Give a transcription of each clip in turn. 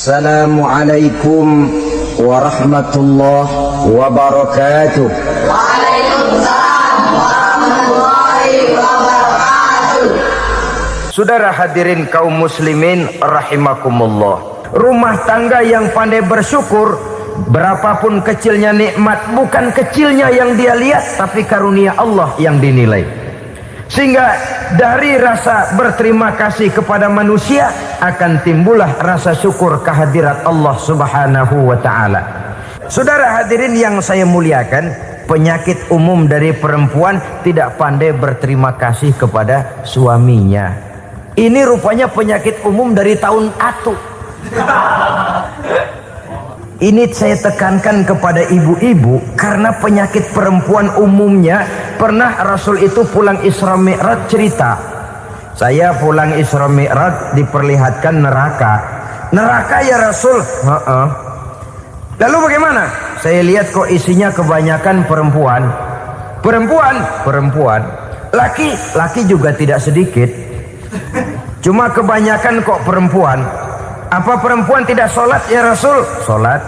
Assalamualaikum warahmatullahi wabarakatuh. Waalaikumsalam warahmatullahi wabarakatuh. Saudara hadirin kaum muslimin rahimakumullah. Rumah tangga yang pandai bersyukur, berapapun kecilnya nikmat, bukan kecilnya yang dia lihat, tapi karunia Allah yang dinilai. Sehingga dari rasa berterima kasih kepada manusia akan timbullah rasa syukur kehadirat Allah Subhanahu wa ta'ala. Saudara hadirin yang saya muliakan, penyakit umum dari perempuan tidak pandai berterima kasih kepada suaminya. Ini rupanya penyakit umum dari tahun atu. Ini saya tekankan kepada ibu-ibu karena penyakit perempuan umumnya. Pernah Rasul itu pulang Isra Mi'raj cerita, saya pulang Isra Mi'raj diperlihatkan neraka. Neraka ya Rasul? Lalu bagaimana? Saya lihat kok isinya kebanyakan perempuan. Perempuan. Laki juga tidak sedikit. Cuma kebanyakan kok perempuan. Apa perempuan tidak sholat ya Rasul? Sholat.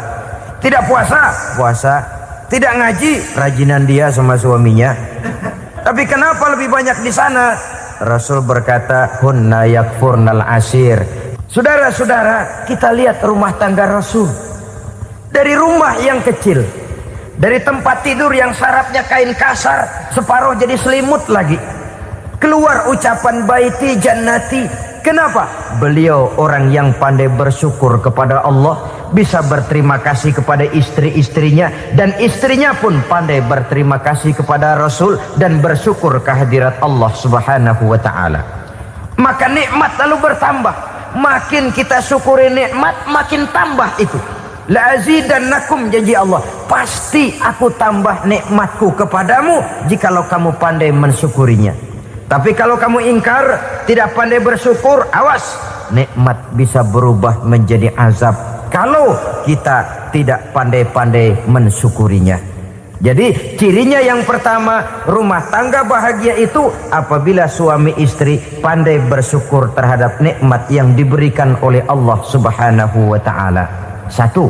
Tidak puasa? Puasa. Tidak ngaji? Rajinan dia sama suaminya. Tapi kenapa lebih banyak di sana? Rasul berkata, hunna yakfurnal asir. Saudara-saudara, kita lihat rumah tangga Rasul. Dari rumah yang kecil, dari tempat tidur yang sarapnya kain kasar, separuh jadi selimut lagi, keluar ucapan baiti jannati. Kenapa? Beliau orang yang pandai bersyukur kepada Allah, bisa berterima kasih kepada istri-istrinya, dan istrinya pun pandai berterima kasih kepada Rasul dan bersyukur kehadirat Allah Subhanahu wa ta'ala. Maka nikmat lalu bertambah. Makin kita syukuri nikmat, makin tambah itu. La azidannakum, janji Allah, pasti aku tambah nikmatku kepadamu jikalau kamu pandai mensyukurinya. Tapi kalau kamu ingkar, tidak pandai bersyukur, awas, nikmat bisa berubah menjadi azab kalau kita tidak pandai-pandai mensyukurinya. Jadi cirinya yang pertama, rumah tangga bahagia itu apabila suami istri pandai bersyukur terhadap nikmat yang diberikan oleh Allah Subhanahu wa ta'ala. Satu.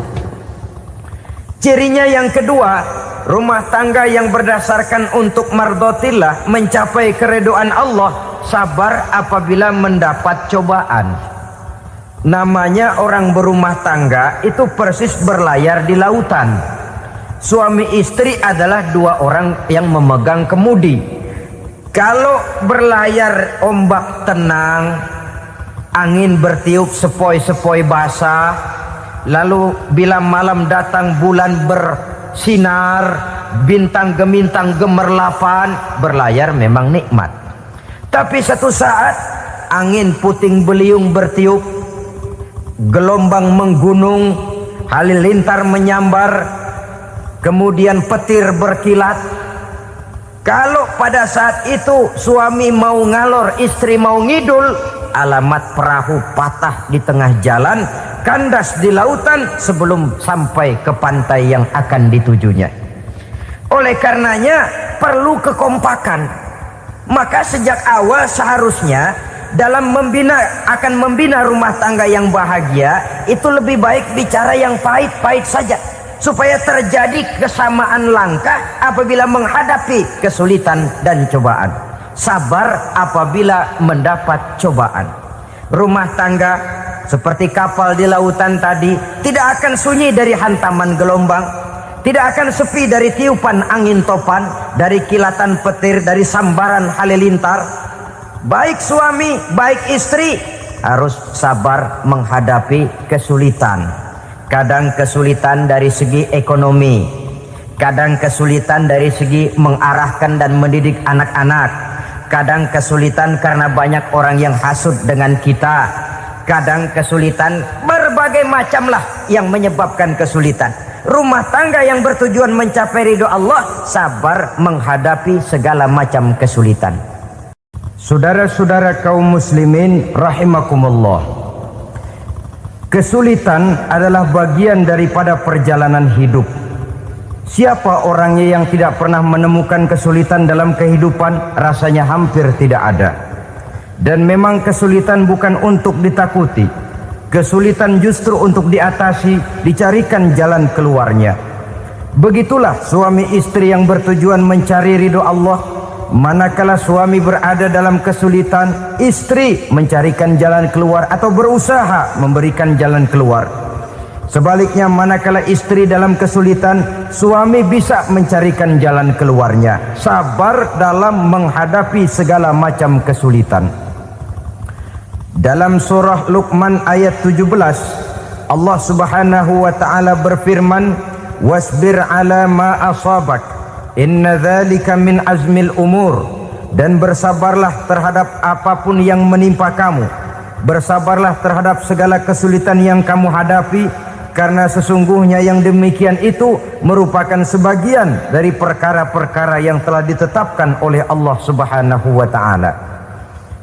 Cirinya yang kedua, rumah tangga yang berdasarkan untuk mardotillah, mencapai keredoan Allah, sabar apabila mendapat cobaan. Namanya orang berumah tangga itu persis berlayar di lautan. Suami istri adalah dua orang yang memegang kemudi. Kalau berlayar ombak tenang, angin bertiup sepoi-sepoi basah, lalu bila malam datang bulan bersinar, bintang gemintang gemerlapan, berlayar memang nikmat. Tapi satu saat angin puting beliung bertiup, gelombang menggunung, halilintar menyambar, kemudian petir berkilat. Kalau pada saat itu suami mau ngalor, istri mau ngidul, alamat perahu patah di tengah jalan, kandas di lautan sebelum sampai ke pantai yang akan ditujunya. Oleh karenanya perlu kekompakan. Maka sejak awal seharusnya dalam akan membina rumah tangga yang bahagia itu lebih baik bicara yang pahit-pahit saja, supaya terjadi kesamaan langkah apabila menghadapi kesulitan dan cobaan. Sabar apabila mendapat cobaan. Rumah tangga seperti kapal di lautan tadi tidak akan sunyi dari hantaman gelombang, tidak akan sepi dari tiupan angin topan, dari kilatan petir, dari sambaran halilintar. Baik suami, baik istri harus sabar menghadapi kesulitan. Kadang kesulitan dari segi ekonomi, kadang kesulitan dari segi mengarahkan dan mendidik anak-anak, kadang kesulitan karena banyak orang yang hasut dengan kita, kadang kesulitan berbagai macam lah yang menyebabkan kesulitan. Rumah tangga yang bertujuan mencapai ridho Allah sabar menghadapi segala macam kesulitan. Saudara-saudara kaum muslimin rahimakumullah, kesulitan adalah bagian daripada perjalanan hidup. Siapa orangnya yang tidak pernah menemukan kesulitan dalam kehidupan? Rasanya hampir tidak ada. Dan memang kesulitan bukan untuk ditakuti. kesulitan justru untuk diatasi, dicarikan jalan keluarnya. Begitulah suami istri yang bertujuan mencari ridho Allah. Manakala suami berada dalam kesulitan, istri mencarikan jalan keluar atau berusaha memberikan jalan keluar. Sebaliknya, manakala istri dalam kesulitan, suami bisa mencarikan jalan keluarnya, sabar dalam menghadapi segala macam kesulitan. Dalam surah Luqman ayat 17, Allah Subhanahu wa taala berfirman, "Wasbir 'ala ma asabak, inna dzalika min azmil umur." Dan bersabarlah terhadap apapun yang menimpa kamu. Bersabarlah terhadap segala kesulitan yang kamu hadapi, karena sesungguhnya yang demikian itu merupakan sebagian dari perkara-perkara yang telah ditetapkan oleh Allah Subhanahu wa taala.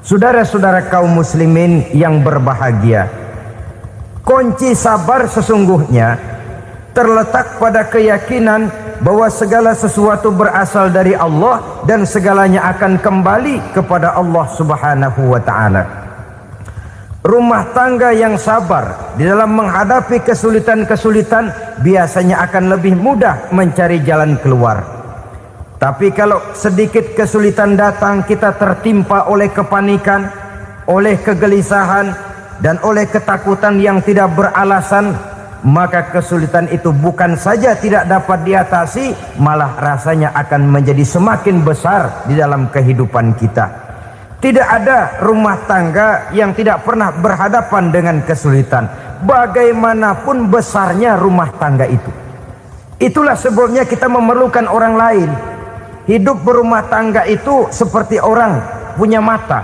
Saudara-saudara kaum muslimin yang berbahagia, kunci sabar sesungguhnya terletak pada keyakinan bahwa segala sesuatu berasal dari Allah dan segalanya akan kembali kepada Allah Subhanahu wa taala. Rumah tangga yang sabar di dalam menghadapi kesulitan-kesulitan biasanya akan lebih mudah mencari jalan keluar. Tapi kalau sedikit kesulitan datang, kita tertimpa oleh kepanikan, oleh kegelisahan, dan oleh ketakutan yang tidak beralasan, maka kesulitan itu bukan saja tidak dapat diatasi, malah rasanya akan menjadi semakin besar di dalam kehidupan kita. Tidak ada rumah tangga yang tidak pernah berhadapan dengan kesulitan, bagaimanapun besarnya rumah tangga itu. Itulah sebabnya kita memerlukan orang lain. Hidup berumah tangga itu seperti orang punya mata.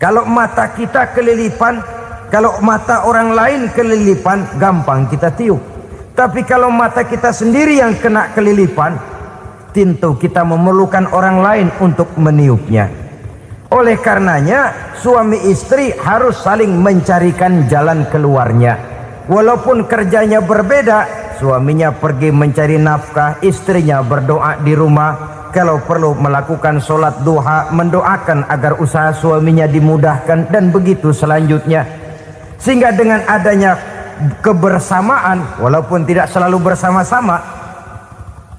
Kalau mata kita kelilipan, kalau mata orang lain kelilipan, gampang kita tiup. Tapi kalau mata kita sendiri yang kena kelilipan, tentu kita memerlukan orang lain untuk meniupnya. Oleh karenanya, suami istri harus saling mencarikan jalan keluarnya. Walaupun kerjanya berbeda, suaminya pergi mencari nafkah, istrinya berdoa di rumah. Kalau perlu melakukan sholat duha, mendoakan agar usaha suaminya dimudahkan, dan begitu selanjutnya. Sehingga dengan adanya kebersamaan, walaupun tidak selalu bersama-sama,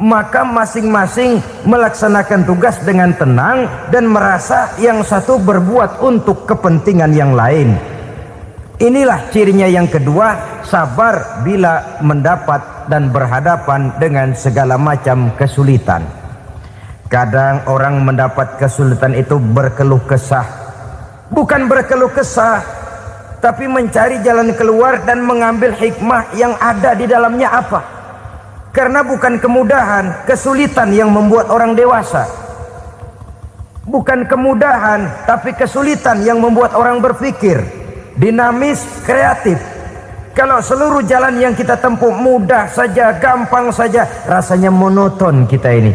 maka masing-masing melaksanakan tugas dengan tenang dan merasa yang satu berbuat untuk kepentingan yang lain. Inilah cirinya yang kedua, sabar bila mendapat dan berhadapan dengan segala macam kesulitan. Kadang orang mendapat kesulitan itu berkeluh kesah. Bukan berkeluh kesah, tapi mencari jalan keluar dan mengambil hikmah yang ada di dalamnya apa. Karena bukan kemudahan, kesulitan yang membuat orang dewasa. Bukan kemudahan, tapi kesulitan yang membuat orang berpikir, dinamis, kreatif. Kalau seluruh jalan yang kita tempuh mudah saja, gampang saja, rasanya monoton kita ini.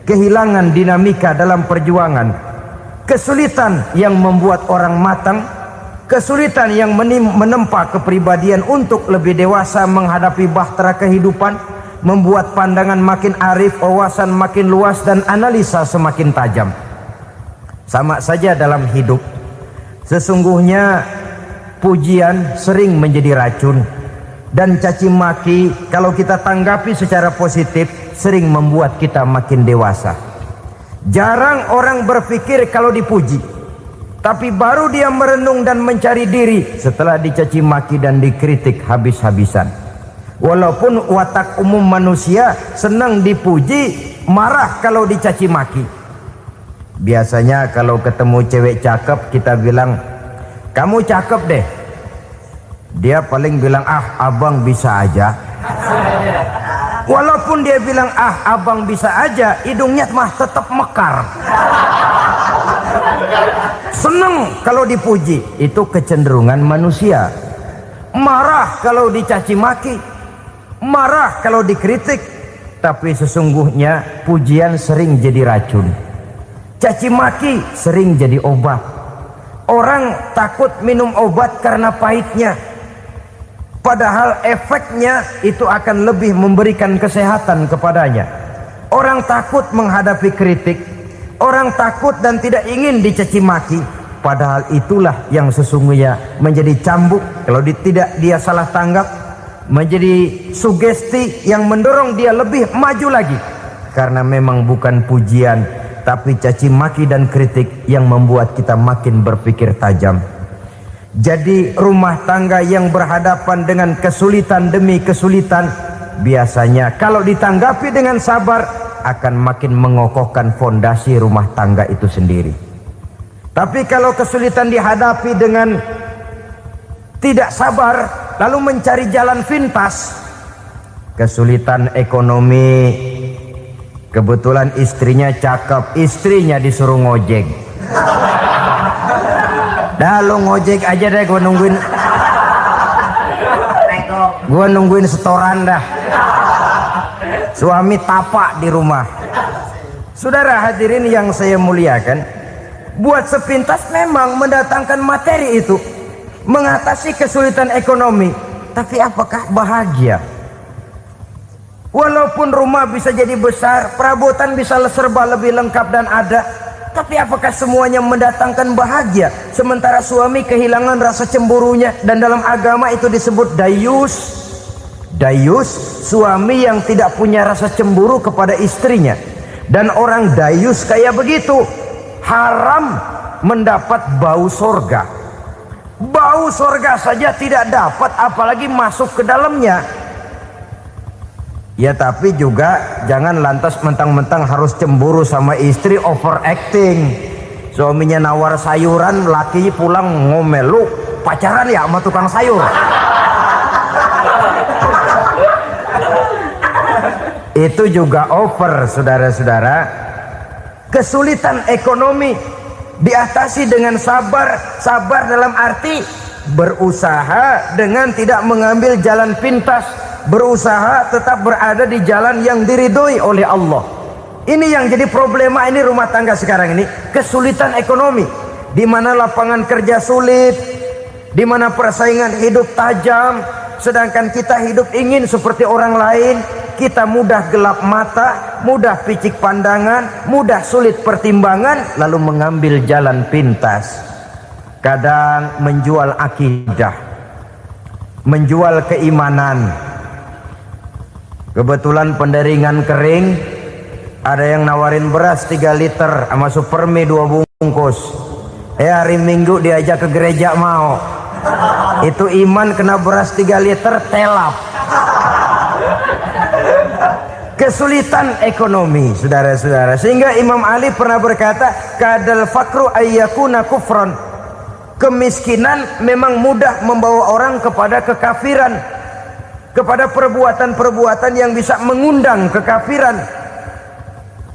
Kehilangan dinamika dalam perjuangan. Kesulitan yang membuat orang matang, kesulitan yang menempa kepribadian untuk lebih dewasa menghadapi bahtera kehidupan, membuat pandangan makin arif, wawasan makin luas, dan analisa semakin tajam. Sama saja dalam hidup. Sesungguhnya pujian sering menjadi racun, dan caci maki kalau kita tanggapi secara positif sering membuat kita makin dewasa. Jarang orang berpikir kalau dipuji, tapi baru dia merenung dan mencari diri setelah dicaci maki dan dikritik habis-habisan. Walaupun watak umum manusia senang dipuji, marah kalau dicaci maki. Biasanya kalau ketemu cewek cakep, kita bilang, "Kamu cakep deh." Dia paling bilang, "Ah, abang bisa aja." Walaupun dia bilang, "Ah, abang bisa aja," hidungnya mah tetap mekar. Senang kalau dipuji, itu kecenderungan manusia. Marah kalau dicaci maki, marah kalau dikritik. Tapi sesungguhnya pujian sering jadi racun, caci maki sering jadi obat. Orang takut minum obat karena pahitnya, padahal efeknya itu akan lebih memberikan kesehatan kepadanya. Orang takut menghadapi kritik, orang takut dan tidak ingin dicaci maki, padahal itulah yang sesungguhnya menjadi cambuk kalau tidak dia salah tanggap, menjadi sugesti yang mendorong dia lebih maju lagi. Karena memang bukan pujian, tapi caci maki dan kritik yang membuat kita makin berpikir tajam. Jadi rumah tangga yang berhadapan dengan kesulitan demi kesulitan, biasanya kalau ditanggapi dengan sabar akan makin mengokohkan fondasi rumah tangga itu sendiri. Tapi kalau kesulitan dihadapi dengan tidak sabar, lalu mencari jalan pintas, kesulitan ekonomi, kebetulan istrinya cakep, istrinya disuruh ngojek. Dah lu ngojek aja deh, gua nungguin setoran dah. Suami tapak di rumah. Saudara hadirin yang saya muliakan, buat sepintas memang mendatangkan materi itu mengatasi kesulitan ekonomi, tapi apakah bahagia? Walaupun rumah bisa jadi besar, perabotan bisa serba lebih lengkap dan ada, tapi apakah semuanya mendatangkan bahagia? Sementara suami kehilangan rasa cemburunya, dan dalam agama itu disebut dayus. Dayus, suami yang tidak punya rasa cemburu kepada istrinya. Dan orang dayus kayak begitu haram mendapat bau sorga. Bau sorga saja tidak dapat, apalagi masuk ke dalamnya. Ya tapi juga jangan lantas mentang-mentang harus cemburu sama istri, overacting. Suaminya nawar sayuran, laki pulang ngomel, lu pacaran ya sama tukang sayur. Itu juga over, saudara-saudara. Kesulitan ekonomi diatasi dengan sabar. Sabar dalam arti berusaha dengan tidak mengambil jalan pintas, berusaha tetap berada di jalan yang diridhoi oleh Allah. Ini yang jadi problema ini rumah tangga sekarang ini, kesulitan ekonomi, di mana lapangan kerja sulit, di mana persaingan hidup tajam, sedangkan kita hidup ingin seperti orang lain. Kita mudah gelap mata, mudah picik pandangan, mudah sulit pertimbangan, lalu mengambil jalan pintas. Kadang menjual akidah, menjual keimanan. Kebetulan penderingan kering, ada yang nawarin beras 3 liter sama supermi 2 bungkus. Hari Minggu diajak ke gereja mau. Itu iman kena beras 3 liter telap. Kesulitan ekonomi, saudara-saudara, sehingga Imam Ali pernah berkata, kadal fakru ayyakuna kufran. Kemiskinan memang mudah membawa orang kepada kekafiran, kepada perbuatan-perbuatan yang bisa mengundang kekafiran.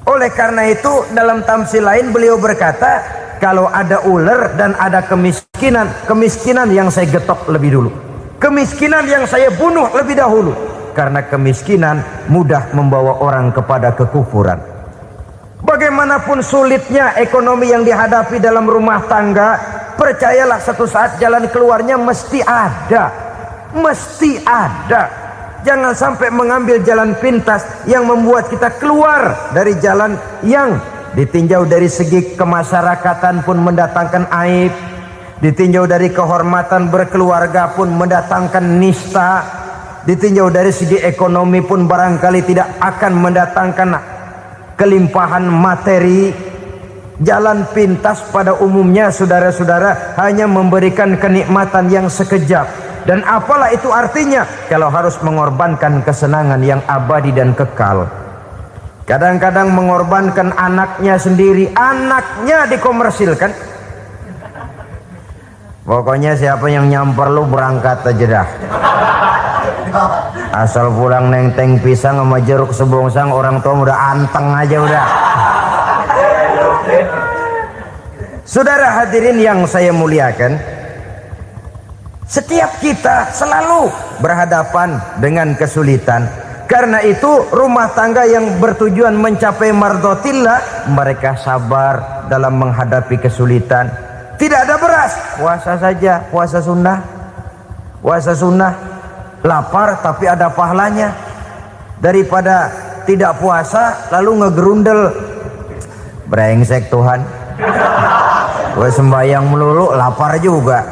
Oleh karena itu dalam tamsil lain beliau berkata, kalau ada ular dan ada kemiskinan, kemiskinan yang saya getok lebih dulu, kemiskinan yang saya bunuh lebih dahulu. Karena kemiskinan mudah membawa orang kepada kekufuran. Bagaimanapun sulitnya ekonomi yang dihadapi dalam rumah tangga, percayalah satu saat jalan keluarnya mesti ada. Mesti ada. Jangan sampai mengambil jalan pintas yang membuat kita keluar dari jalan yang ditinjau dari segi kemasyarakatan pun mendatangkan aib, ditinjau dari kehormatan berkeluarga pun mendatangkan nista, ditinjau dari segi ekonomi pun barangkali tidak akan mendatangkan kelimpahan materi. Jalan pintas pada umumnya, saudara-saudara, hanya memberikan kenikmatan yang sekejap. Dan apalah itu artinya kalau harus mengorbankan kesenangan yang abadi dan kekal. Kadang-kadang mengorbankan anaknya sendiri, anaknya dikomersilkan. Pokoknya siapa yang nyamper lu berangkat aja dah. Asal pulang nenteng pisang sama jeruk sebongsang, orang tua udah anteng aja udah. Saudara hadirin yang saya muliakan, setiap kita selalu berhadapan dengan kesulitan. Karena itu rumah tangga yang bertujuan mencapai mardhatillah, mereka sabar dalam menghadapi kesulitan. Tidak ada beras, puasa saja, puasa sunnah. Puasa sunnah, lapar tapi ada pahalanya, daripada tidak puasa lalu ngegerundel. Brengsek Tuhan. Sembahyang melulu lapar juga.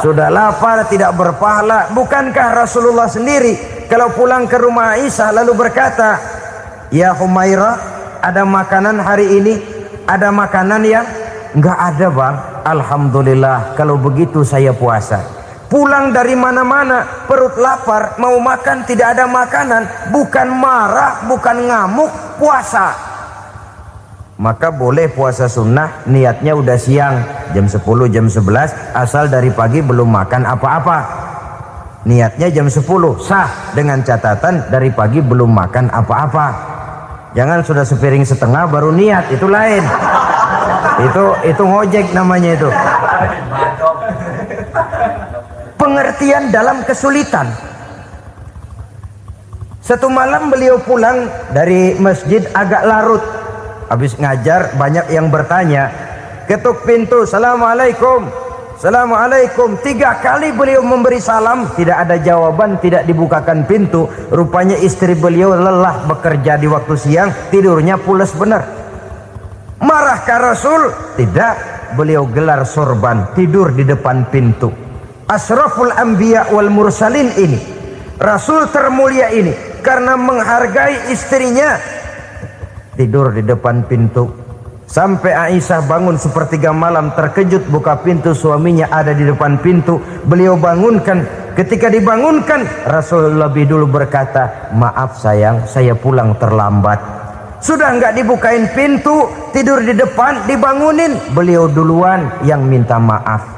Sudah lapar tidak berpahala. Bukankah Rasulullah sendiri kalau pulang ke rumah Aisyah lalu berkata, "Ya Humairah, ada makanan hari ini? Ada makanan yang?" "Enggak ada, Bang." "Alhamdulillah, kalau begitu saya puasa." Pulang dari mana-mana perut lapar, mau makan tidak ada makanan, bukan marah, bukan ngamuk, puasa. Maka boleh puasa sunnah, niatnya udah siang, jam 10, jam 11, asal dari pagi belum makan apa-apa. Niatnya jam 10, sah, dengan catatan dari pagi belum makan apa-apa. Jangan sudah sepiring setengah baru niat, itu lain. Itu ngojek namanya itu. Pengertian dalam kesulitan. Satu malam beliau pulang dari masjid agak larut. Habis ngajar banyak yang bertanya. Ketuk pintu, "Assalamualaikum, Assalamualaikum." 3 kali beliau memberi salam, tidak ada jawaban, tidak dibukakan pintu. Rupanya istri beliau lelah bekerja di waktu siang, tidurnya pules benar. Marahkah Rasul? Tidak. Beliau gelar sorban, tidur di depan pintu. Asraful anbiya wal mursalin ini, Rasul termulia ini, karena menghargai istrinya, tidur di depan pintu. Sampai Aisyah bangun sepertiga malam, terkejut buka pintu, suaminya ada di depan pintu. Beliau bangunkan. Ketika dibangunkan, Rasul lebih dulu berkata, "Maaf sayang, saya pulang terlambat." Sudah nggak dibukain pintu, tidur di depan, dibangunin, beliau duluan yang minta maaf.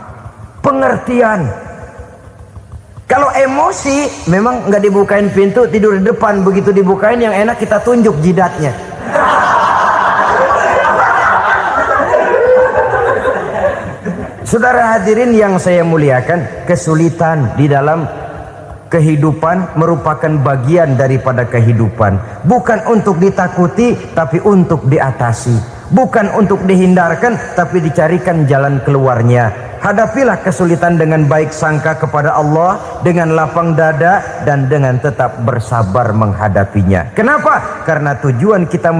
Pengertian. Kalau emosi memang nggak dibukain pintu, tidur di depan, begitu dibukain yang enak kita tunjuk jidatnya. Saudara hadirin yang saya muliakan, kesulitan di dalam kehidupan merupakan bagian daripada kehidupan, bukan untuk ditakuti tapi untuk diatasi, bukan untuk dihindarkan tapi dicarikan jalan keluarnya. Hadapilah kesulitan dengan baik sangka kepada Allah, dengan lapang dada dan dengan tetap bersabar menghadapinya. Kenapa? Karena tujuan kita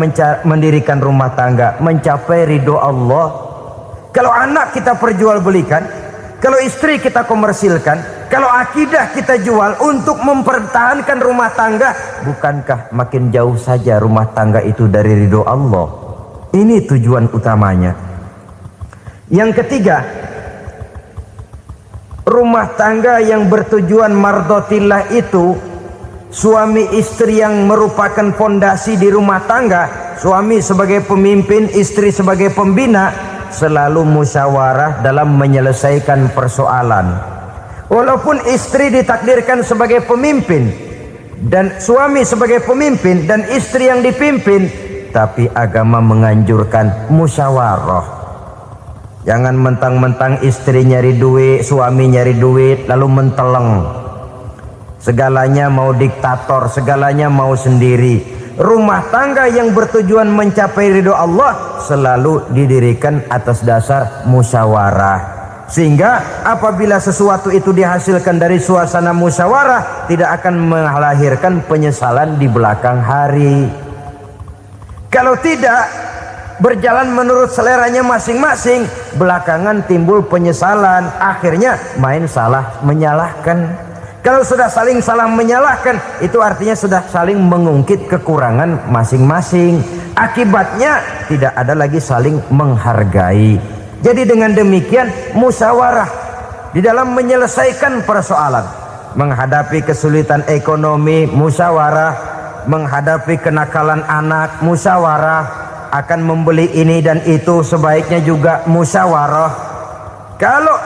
mendirikan rumah tangga, mencapai ridho Allah. Kalau anak kita perjualbelikan, kalau istri kita komersilkan, kalau akidah kita jual untuk mempertahankan rumah tangga, bukankah makin jauh saja rumah tangga itu dari ridho Allah? Ini tujuan utamanya. Yang ketiga, rumah tangga yang bertujuan mardotillah itu, suami istri yang merupakan fondasi di rumah tangga, suami sebagai pemimpin, istri sebagai pembina, selalu musyawarah dalam menyelesaikan persoalan. Walaupun istri ditakdirkan sebagai pemimpin dan suami sebagai pemimpin dan istri yang dipimpin, tapi agama menganjurkan musyawarah. Jangan mentang-mentang istri nyari duit, suami nyari duit, lalu menteleng. Segalanya mau diktator, segalanya mau sendiri. Rumah tangga yang bertujuan mencapai ridho Allah selalu didirikan atas dasar musyawarah. Sehingga apabila sesuatu itu dihasilkan dari suasana musyawarah, tidak akan melahirkan penyesalan di belakang hari. Kalau tidak, berjalan menurut seleranya masing-masing, belakangan timbul penyesalan, akhirnya main salah menyalahkan. Kalau sudah saling salah menyalahkan, itu artinya sudah saling mengungkit kekurangan masing-masing. Akibatnya tidak ada lagi saling menghargai. Jadi dengan demikian musyawarah di dalam menyelesaikan persoalan, menghadapi kesulitan ekonomi musyawarah, menghadapi kenakalan anak musyawarah, akan membeli ini dan itu sebaiknya juga musyawarah. Kalau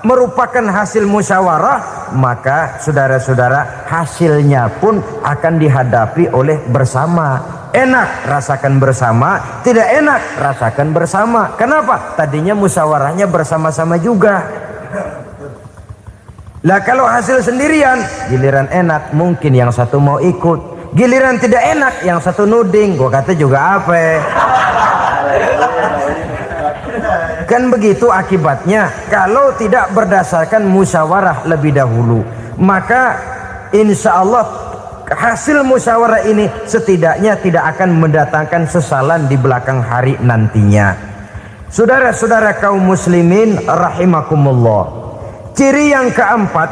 merupakan hasil musyawarah, maka saudara-saudara hasilnya pun akan dihadapi oleh bersama. Enak rasakan bersama, tidak enak rasakan bersama. Kenapa? Tadinya musyawarahnya bersama-sama juga. Lah kalau hasil sendirian, giliran enak mungkin yang satu mau ikut, giliran tidak enak yang satu nuding, gua kata juga apa? Kan begitu akibatnya kalau tidak berdasarkan musyawarah lebih dahulu. Maka insya Allah hasil musyawarah ini setidaknya tidak akan mendatangkan sesalan di belakang hari nantinya. Saudara-saudara kaum muslimin rahimakumullah, ciri yang keempat,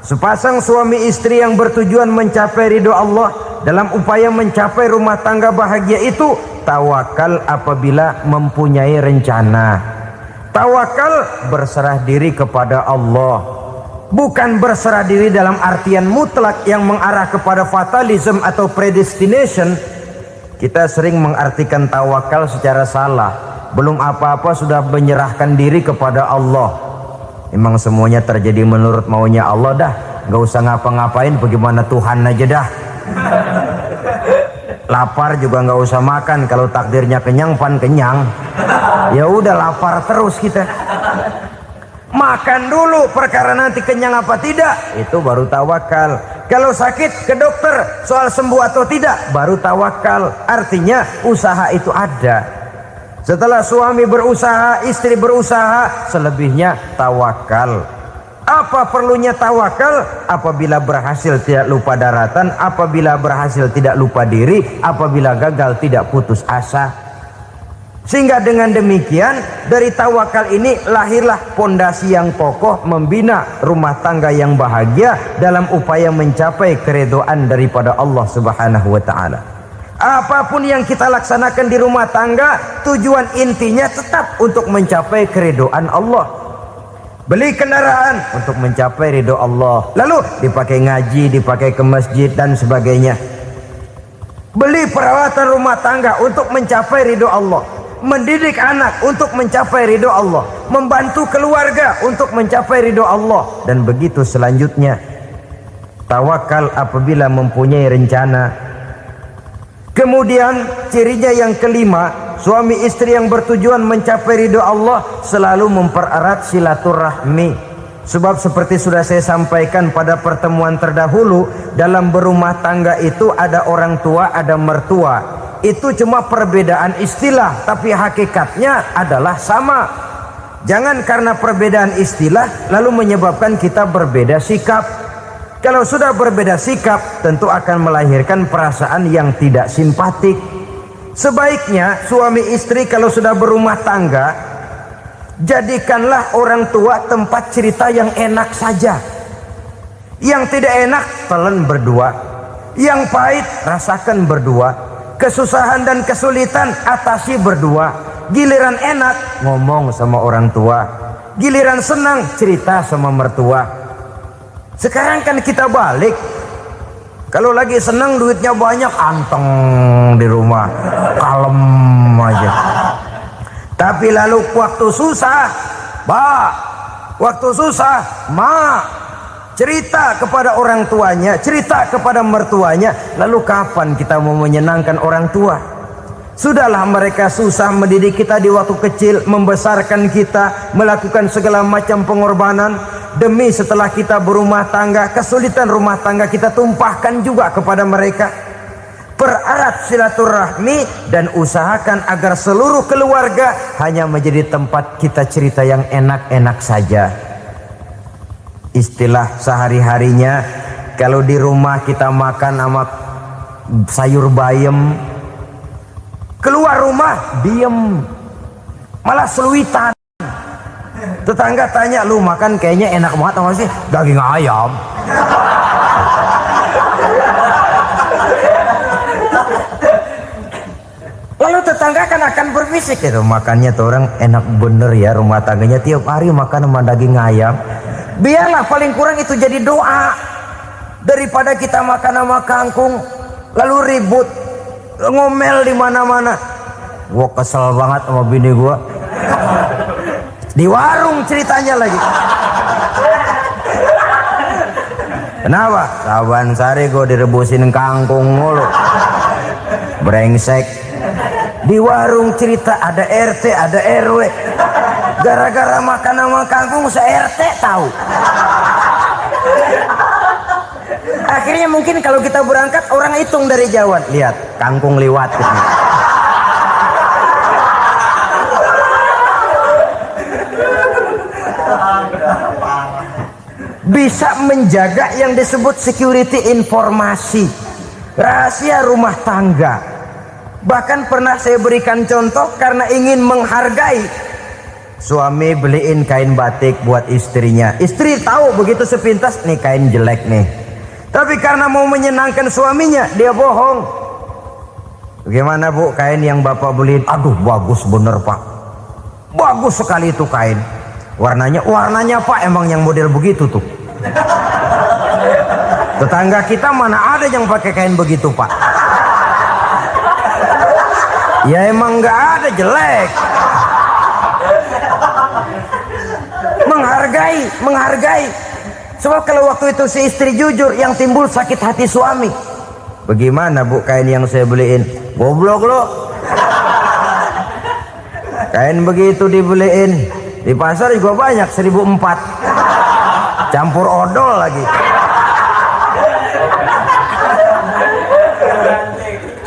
sepasang suami istri yang bertujuan mencapai ridho Allah dalam upaya mencapai rumah tangga bahagia itu tawakal apabila mempunyai rencana. Tawakal berserah diri kepada Allah, bukan berserah diri dalam artian mutlak yang mengarah kepada fatalism atau predestination. Kita sering mengartikan tawakal secara salah. Belum apa-apa sudah menyerahkan diri kepada Allah. Memang semuanya terjadi menurut maunya Allah dah. Gak usah ngapa-ngapain, bagaimana Tuhan aja dah. Lapar juga nggak usah makan, kalau takdirnya kenyang pan kenyang. Ya udah lapar terus kita. Makan dulu perkara nanti kenyang apa tidak, itu baru tawakal. Kalau sakit ke dokter, soal sembuh atau tidak baru tawakal. Artinya usaha itu ada. Setelah suami berusaha, istri berusaha, selebihnya tawakal. Apa perlunya tawakal? Apabila berhasil tidak lupa daratan, apabila berhasil tidak lupa diri, apabila gagal tidak putus asa. Sehingga dengan demikian dari tawakal ini lahirlah pondasi yang kokoh membina rumah tangga yang bahagia dalam upaya mencapai keridhaan daripada Allah Subhanahu wa taala. Apapun yang kita laksanakan di rumah tangga, tujuan intinya tetap untuk mencapai keridhaan Allah. Beli kendaraan untuk mencapai ridho Allah, lalu dipakai ngaji, dipakai ke masjid dan sebagainya. Beli peralatan rumah tangga untuk mencapai ridho Allah. Mendidik anak untuk mencapai ridho Allah. Membantu keluarga untuk mencapai ridho Allah. Dan begitu selanjutnya. Tawakal apabila mempunyai rencana. Kemudian cirinya yang kelima, suami istri yang bertujuan mencapai ridho Allah selalu mempererat silaturahmi. Sebab seperti sudah saya sampaikan pada pertemuan terdahulu, dalam berumah tangga itu ada orang tua, ada mertua. Itu cuma perbedaan istilah, tapi hakikatnya adalah sama. Jangan karena perbedaan istilah lalu menyebabkan kita berbeda sikap. Kalau sudah berbeda sikap, tentu akan melahirkan perasaan yang tidak simpatik. Sebaiknya suami istri kalau sudah berumah tangga, jadikanlah orang tua tempat cerita yang enak saja. Yang tidak enak telan berdua, yang pahit rasakan berdua, kesusahan dan kesulitan atasi berdua. Giliran enak ngomong sama orang tua, giliran senang cerita sama mertua. Sekarang kan kita balik, kalau lagi senang duitnya banyak, anteng di rumah, kalem aja. Tapi lalu waktu susah, waktu susah, cerita kepada orang tuanya, cerita kepada mertuanya. Lalu kapan kita mau menyenangkan orang tua? Sudahlah mereka susah mendidik kita di waktu kecil, membesarkan kita, melakukan segala macam pengorbanan. Demi setelah kita berumah tangga, kesulitan rumah tangga kita tumpahkan juga kepada mereka. Pererat silaturahmi dan usahakan agar seluruh keluarga hanya menjadi tempat kita cerita yang enak-enak saja. Istilah sehari-harinya, kalau di rumah kita makan sama sayur bayam, keluar rumah diem, malah seluitan. Tetangga tanya, lu makan kayaknya enak banget apa sih? Daging ayam. Lalu tetangga kan akan berbisik, itu makannya tuh orang enak bener ya, rumah tangganya tiap hari makan sama daging ayam. Biarlah paling kurang itu jadi doa, daripada kita makan sama kangkung lalu ribut ngomel di mana-mana. Gua kesel banget sama bini gua. Di warung ceritanya lagi. Kenapa? Saban sari gue direbusin kangkung mulu. Brengsek. Di warung cerita ada RT, ada RW. Gara-gara makan sama kangkung se-RT tahu. Akhirnya mungkin kalau kita berangkat orang hitung dari jauhan. Lihat, kangkung liwat gitu. Bisa menjaga yang disebut security informasi, rahasia rumah tangga. Bahkan pernah saya berikan contoh karena ingin menghargai. Suami beliin kain batik buat istrinya. Istri tahu begitu sepintas, nih kain jelek nih. Tapi karena mau menyenangkan suaminya, dia bohong. Bagaimana bu, kain yang bapak beliin? Aduh bagus bener pak. Bagus sekali itu kain. Warnanya pak emang yang model begitu tuh. Tetangga kita mana ada yang pakai kain begitu pak. Ya emang nggak ada, jelek. Menghargai. Sebab kalau waktu itu si istri jujur, yang timbul sakit hati suami. Bagaimana bu kain yang saya beliin? Goblok lo. Kain begitu dibeliin di pasar juga banyak 1.400, campur odol lagi.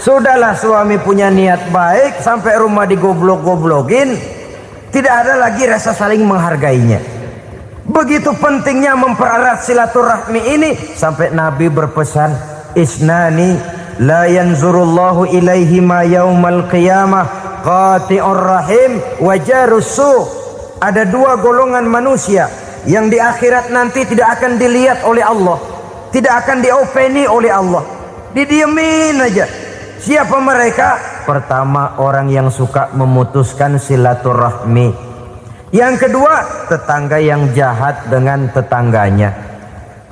Sudahlah, suami punya niat baik sampai rumah digoblok-goblokin, tidak ada lagi rasa saling menghargainya. Begitu pentingnya mempererat silaturahmi ini sampai Nabi berpesan, isnani la yanzurullahu ilaihima yaumal qiyamah qati'ur rahim wa jarus su'. Ada dua golongan manusia yang di akhirat nanti tidak akan dilihat oleh Allah, tidak akan diopeni oleh Allah, didiemin aja. Siapa mereka? Pertama, orang yang suka memutuskan silaturahmi. Yang kedua, tetangga yang jahat dengan tetangganya.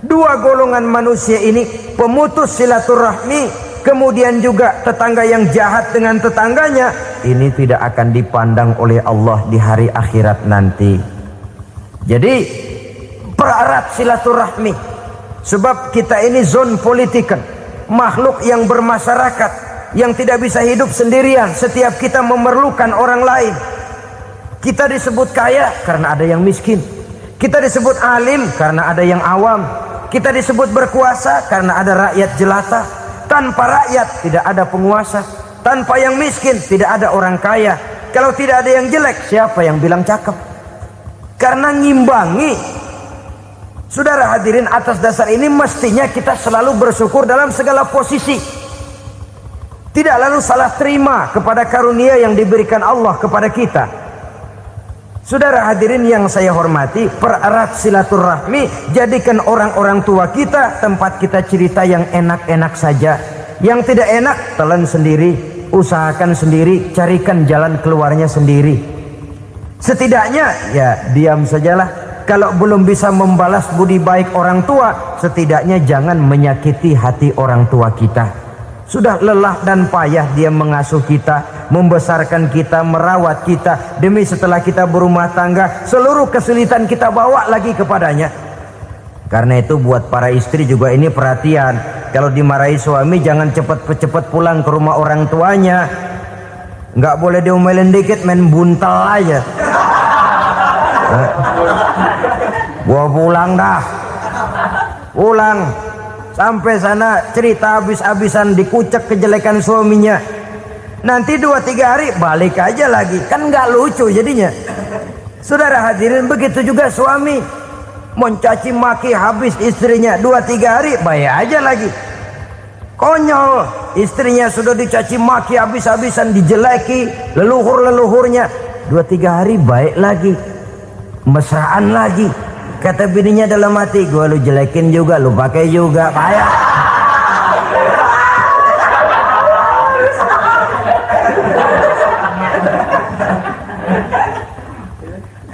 Dua golongan manusia ini, pemutus silaturahmi, kemudian juga tetangga yang jahat dengan tetangganya, ini tidak akan dipandang oleh Allah di hari akhirat nanti. Jadi pererat silaturahmi, sebab kita ini zon politikan, makhluk yang bermasyarakat, yang tidak bisa hidup sendirian. Setiap kita memerlukan orang lain. Kita disebut kaya karena ada yang miskin. Kita disebut alim karena ada yang awam. Kita disebut berkuasa karena ada rakyat jelata. Tanpa rakyat tidak ada penguasa. Tanpa yang miskin tidak ada orang kaya. Kalau tidak ada yang jelek, siapa yang bilang cakep? Karena ngimbangi. Saudara hadirin, atas dasar ini mestinya kita selalu bersyukur dalam segala posisi. Tidak lalu salah terima kepada karunia yang diberikan Allah kepada kita. Saudara hadirin yang saya hormati, pererat silaturahmi, jadikan orang-orang tua kita tempat kita cerita yang enak-enak saja. Yang tidak enak, telan sendiri, usahakan sendiri, carikan jalan keluarnya sendiri. Setidaknya ya diam sajalah. Kalau belum bisa membalas budi baik orang tua, setidaknya jangan menyakiti hati orang tua kita. Sudah lelah dan payah dia mengasuh kita, membesarkan kita, merawat kita, demi setelah kita berumah tangga, seluruh kesulitan kita bawa lagi kepadanya. Karena itu buat para istri juga ini perhatian. Kalau dimarahi suami, jangan cepat-cepat pulang ke rumah orang tuanya. Nggak boleh diomelin dikit, main buntal aja. Gua pulang dah. Pulang. Sampai sana cerita habis-habisan, dikucek kejelekan suaminya. Nanti 2-3 hari balik aja lagi. Kan nggak lucu jadinya. Saudara hadirin, begitu juga suami. Mencaci maki habis istrinya, 2-3 hari baik aja lagi. Konyol, istrinya sudah dicaci maki habis-habisan, dijeleki leluhur-leluhurnya, 2-3 hari baik lagi. Mesraan lagi. Kata bininya dalam hati, gua lu jelekin juga, lu pakai juga, payah.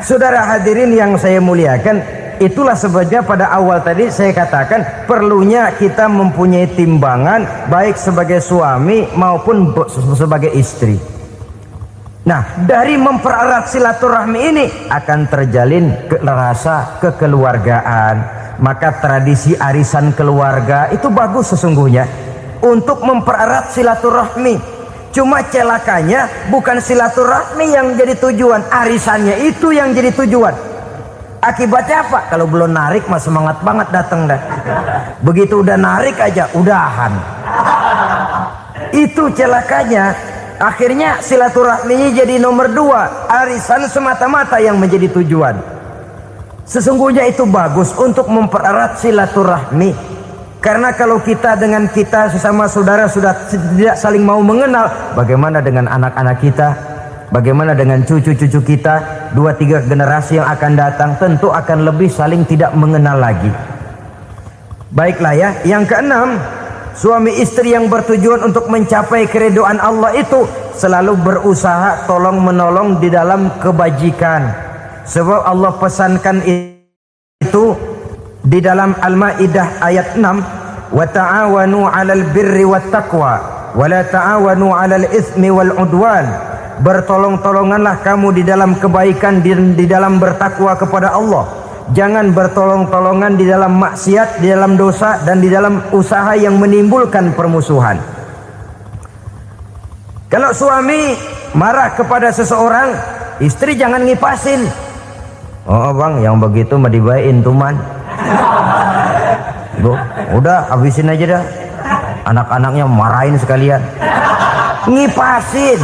Saudara hadirin yang saya muliakan, itulah sebabnya pada awal tadi saya katakan perlunya kita mempunyai timbangan baik sebagai suami maupun sebagai istri. Nah, dari mempererat silaturahmi ini akan terjalin rasa kekeluargaan. Maka tradisi arisan keluarga itu bagus sesungguhnya untuk mempererat silaturahmi. Cuma celakanya bukan silaturahmi yang jadi tujuan, arisannya itu yang jadi tujuan. Akibatnya apa? Kalau belum narik mah semangat banget datang dah. Begitu udah narik aja udahan. Itu celakanya. Akhirnya silaturahminya jadi nomor 2, arisan semata-mata yang menjadi tujuan. Sesungguhnya itu bagus untuk mempererat silaturahmi. Karena kalau kita dengan kita sesama saudara sudah tidak saling mau mengenal, bagaimana dengan anak-anak kita? Bagaimana dengan cucu-cucu kita? 2-3 generasi yang akan datang tentu akan lebih saling tidak mengenal lagi. Baiklah ya, yang keenam, suami istri yang bertujuan untuk mencapai keridhaan Allah itu selalu berusaha tolong menolong di dalam kebajikan. Sebab Allah pesankan itu di dalam Al-Maidah ayat 6, wa ta'awanu 'alal birri wat taqwa wa la ta'awanu 'alal itsmi wal 'udwan. Bertolong-tolonganlah kamu di dalam kebaikan, di dalam bertakwa kepada Allah. Jangan bertolong-tolongan di dalam maksiat, di dalam dosa, dan di dalam usaha yang menimbulkan permusuhan. Kalau suami marah kepada seseorang, istri jangan ngipasin. Oh bang, yang begitu mah dibayain tuman. Bu, udah habisin aja dah. Anak-anaknya marahin sekalian. Ngipasin.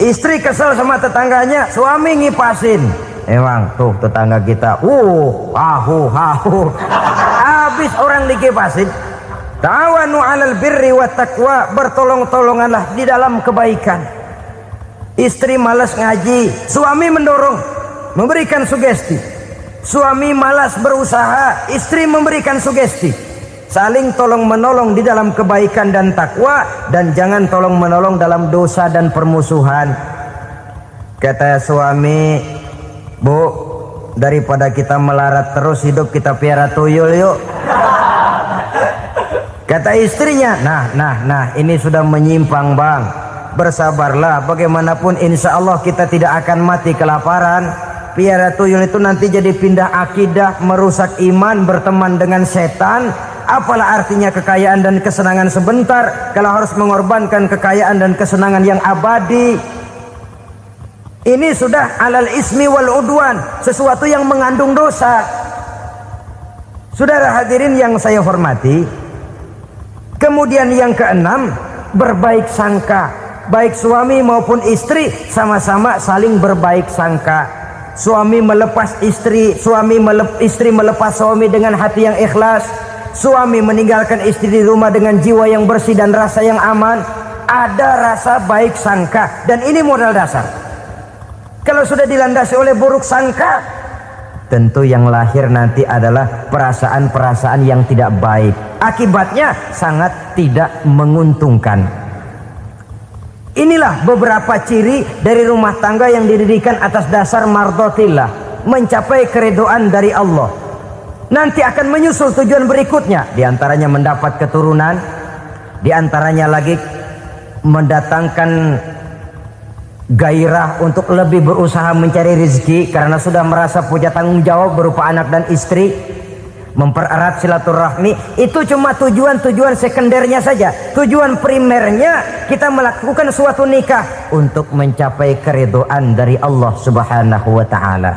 Istri kesel sama tetangganya, suami ngipasin. Emang tuh tetangga kita, hahu. Habis orang dikipasin. Ta'awanu 'alal birri wat taqwa, bertolong-tolonganlah di dalam kebaikan. Istri malas ngaji, suami mendorong, memberikan sugesti. Suami malas berusaha, istri memberikan sugesti. Saling tolong menolong di dalam kebaikan dan takwa, dan jangan tolong menolong dalam dosa dan permusuhan. Kata suami, Bu, daripada kita melarat terus hidup, kita piara tuyul yuk. Kata istrinya, nah ini sudah menyimpang bang. Bersabarlah, bagaimanapun insya Allah kita tidak akan mati kelaparan. Piara tuyul itu nanti jadi pindah akidah, merusak iman, berteman dengan setan. Apalah artinya kekayaan dan kesenangan sebentar kalau harus mengorbankan kekayaan dan kesenangan yang abadi. Ini sudah alal ismi wal udwan, sesuatu yang mengandung dosa. Saudara hadirin yang saya hormati, kemudian yang keenam, berbaik sangka. Baik suami maupun istri sama-sama saling berbaik sangka. Suami melepas istri, istri melepas suami dengan hati yang ikhlas. Suami meninggalkan istri di rumah dengan jiwa yang bersih dan rasa yang aman. Ada rasa baik sangka, dan ini modal dasar. Kalau sudah dilandasi oleh buruk sangka, tentu yang lahir nanti adalah perasaan-perasaan yang tidak baik. Akibatnya sangat tidak menguntungkan. Inilah beberapa ciri dari rumah tangga yang didirikan atas dasar mardhatillah, mencapai keridhaan dari Allah. Nanti akan menyusul tujuan berikutnya, diantaranya mendapat keturunan, diantaranya lagi mendatangkan gairah untuk lebih berusaha mencari rezeki karena sudah merasa punya tanggung jawab berupa anak dan istri, mempererat silaturahmi. Itu cuma tujuan-tujuan sekundernya saja. Tujuan primernya kita melakukan suatu nikah untuk mencapai keridhaan dari Allah Subhanahu wa taala.